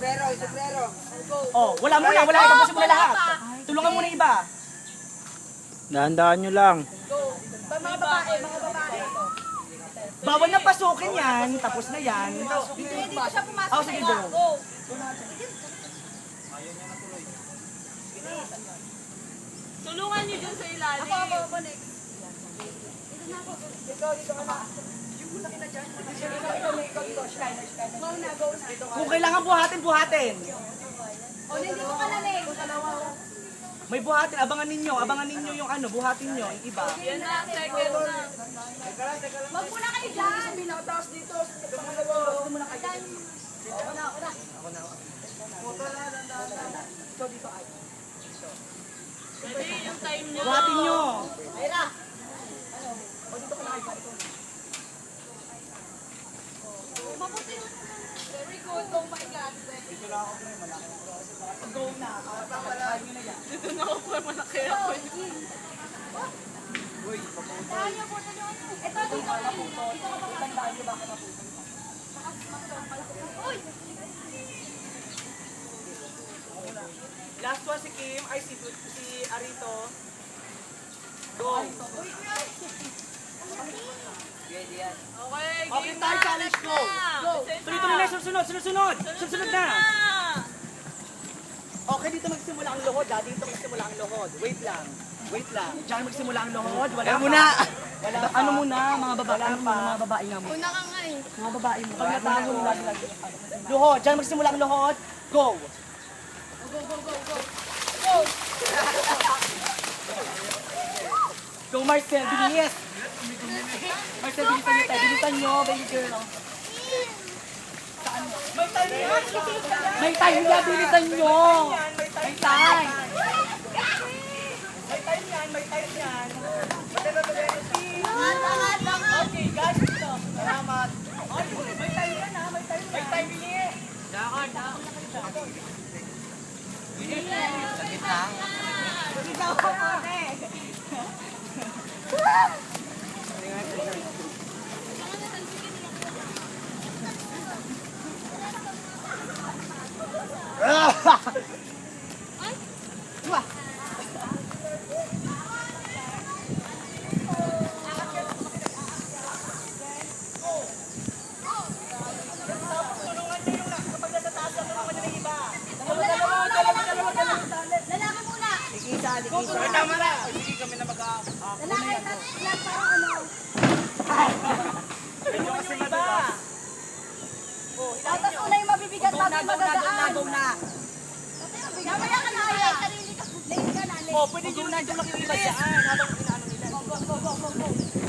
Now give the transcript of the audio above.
Sombrero. Oh, wala muna. Tapusin mo na lahat. Tulungan mo na iba. Dahan-dahan nyo lang. Mga babae. Bawal na pasukin yan. Tapos na yan. Hindi ko siya pumasok. Oh, sige, go. Tulungan niyo dyan sa ilalim. Ako, next. Dito ka na. Kung kailangan buhatin. O, hindi ko ka na, next. May buhatin. Abangan ninyo yung ano. Buhatin nyo. Yung iba. Yan na, second na. Wag muna kayo dyan. Pinakataas dito. Wag muna kayo dyan. Pwede yung time nyo. Buhatin nyo. Ayra. Mabuti. Very good. Oh my God. Go na. Dito na ako pa malaki ako. Ito dito. Last one si Kim. Ay, si Arito. Go. Okay, Okay, tayo challenge. Go. Tuloy-tuloy na. Sunod na. Okay, dito magsimula ang lohod. Dito magsimula ang lohod. Wait lang. Diyan magsimula ang lohod. Wala muna. Ano muna, mga babae. Mga babae nga mo. Una ka nga eh. Mga babae mo. Pag natago mo lagi. Lohod. Diyan magsimula ang lohod. Go. Go! Go, Marcel. Bilis. Marcel, bilisan nyo. Baby girl. May time niya, bilisan nyo. May time. May time yan. Okay, guys, ito. Salamat. May time yan ha, may time bilis. Dakar. Ikaw ko ate. Lalaki muna! Tama na. Lalaki, yan parang ano. Tapos una yung mabibigat bago yung magagaan. Mamaya ka na kaya. Late ka na, late. Oh, pwede yung nandiyan makikita dyan habang inaano nila. Go.